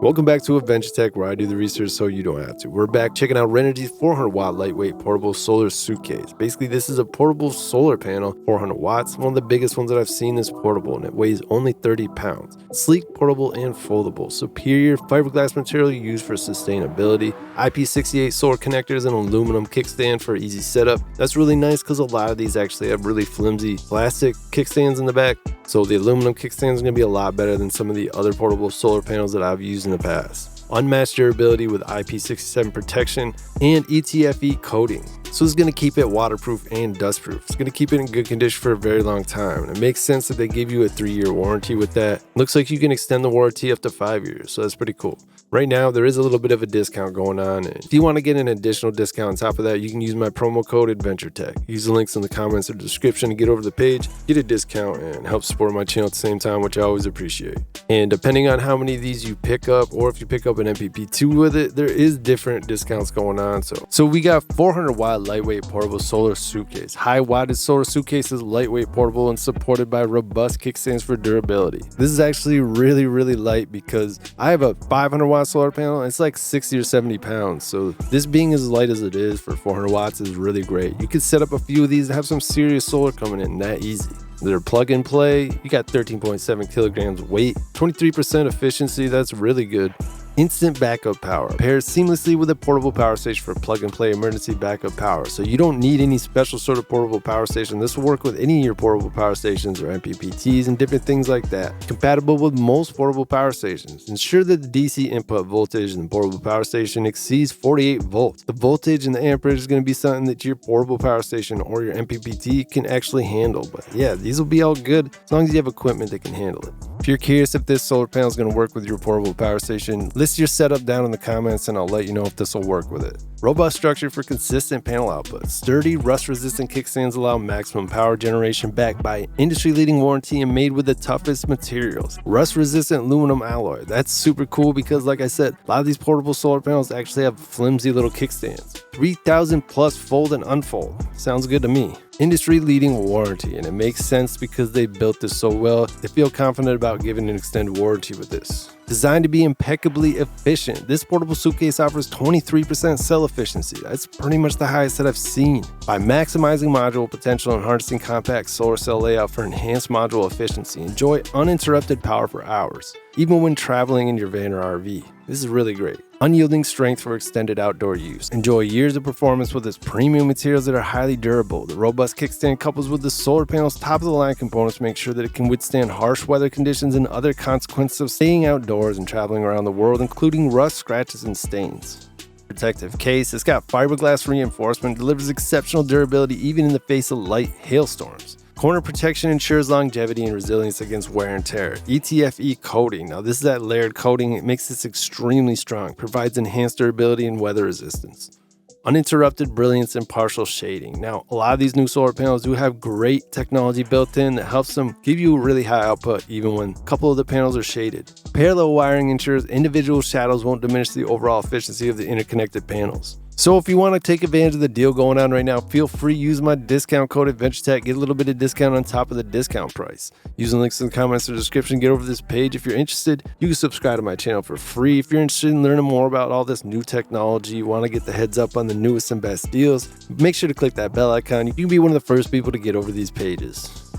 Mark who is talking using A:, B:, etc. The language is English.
A: Welcome back to Adventure Tech, where I do the research so you don't have to. We're back checking out RENOGY's 400W lightweight portable solar suitcase. Basically, this is a portable solar panel, 400 watts, one of the biggest ones that I've seen this portable, and it weighs only 30 pounds. Sleek, portable, and foldable. Superior fiberglass material used for sustainability. IP68 solar connectors and aluminum kickstand for easy setup. That's really nice because a lot of these actually have really flimsy plastic kickstands in the back. So the aluminum kickstand is going to be a lot better than some of the other portable solar panels that I've used in the past. Unmatched durability with IP67 protection and ETFE coating. So it's going to keep it waterproof and dustproof. It's going to keep it in good condition for a very long time. And it makes sense that they give you a 3-year warranty with that. Looks like you can extend the warranty up to 5 years, so that's pretty cool. Right now, there is a little bit of a discount going on. And if you want to get an additional discount on top of that, you can use my promo code AdventureTech. Use the links in the comments or the description to get over the page, get a discount, and help support my channel at the same time, which I always appreciate. And depending on how many of these you pick up, or if you pick up an MPP2 with it, there is different discounts going on. So we got 400-watt lightweight portable solar suitcase. High wattage solar suitcase is lightweight, portable, and supported by robust kickstands for durability. This is actually really, really light because I have a 500-watt solar panel and it's like 60 or 70 pounds. So this being as light as it is for 400 watts is really great. You could set up a few of these and have some serious solar coming in that easy. They're plug and play. You got 13.7 kilograms weight, 23% efficiency. That's really good. Instant backup power pairs seamlessly with a portable power station for plug and play emergency backup power. So you don't need any special sort of portable power station. This will work with any of your portable power stations or MPPTs and different things like that. Compatible with most portable power stations. Ensure that the DC input voltage in the portable power station exceeds 48 volts. The voltage and the amperage is going to be something that your portable power station or your MPPT can actually handle. But yeah, these will be all good as long as you have equipment that can handle it. If you're curious if this solar panel is going to work with your portable power station, list your setup down in the comments and I'll let you know if this will work with it. Robust structure for consistent panel output. Sturdy, rust-resistant kickstands allow maximum power generation backed by industry-leading warranty and made with the toughest materials. Rust-resistant aluminum alloy. That's super cool because, like I said, a lot of these portable solar panels actually have flimsy little kickstands. 3,000 plus fold and unfold. Sounds good to me. Industry-leading warranty, and it makes sense because they built this so well. They feel confident about giving an extended warranty with this. Designed to be impeccably efficient, this portable suitcase offers 23% cell efficiency. That's pretty much the highest that I've seen. By maximizing module potential and harnessing compact solar cell layout for enhanced module efficiency, enjoy uninterrupted power for hours, even when traveling in your van or RV. This is really great. Unyielding strength for extended outdoor use. Enjoy years of performance with its premium materials that are highly durable. The robust kickstand couples with the solar panel's top-of-the-line components to make sure that it can withstand harsh weather conditions and other consequences of staying outdoors and traveling around the world, including rust, scratches, and stains. Protective case. It's got fiberglass reinforcement, delivers exceptional durability even in the face of light hailstorms. Corner protection ensures longevity and resilience against wear and tear. ETFE coating. Now this is that layered coating. It makes this extremely strong, provides enhanced durability and weather resistance. Uninterrupted brilliance and partial shading. Now, a lot of these new solar panels do have great technology built in that helps them give you really high output even when a couple of the panels are shaded. Parallel wiring ensures individual shadows won't diminish the overall efficiency of the interconnected panels. So if you want to take advantage of the deal going on right now, feel free to use my discount code AdventureTech. Get a little bit of discount on top of the discount price. Using links in the comments or description, get over this page. If you're interested, you can subscribe to my channel for free. If you're interested in learning more about all this new technology, you want to get the heads up on the newest and best deals, make sure to click that bell icon. You can be one of the first people to get over these pages.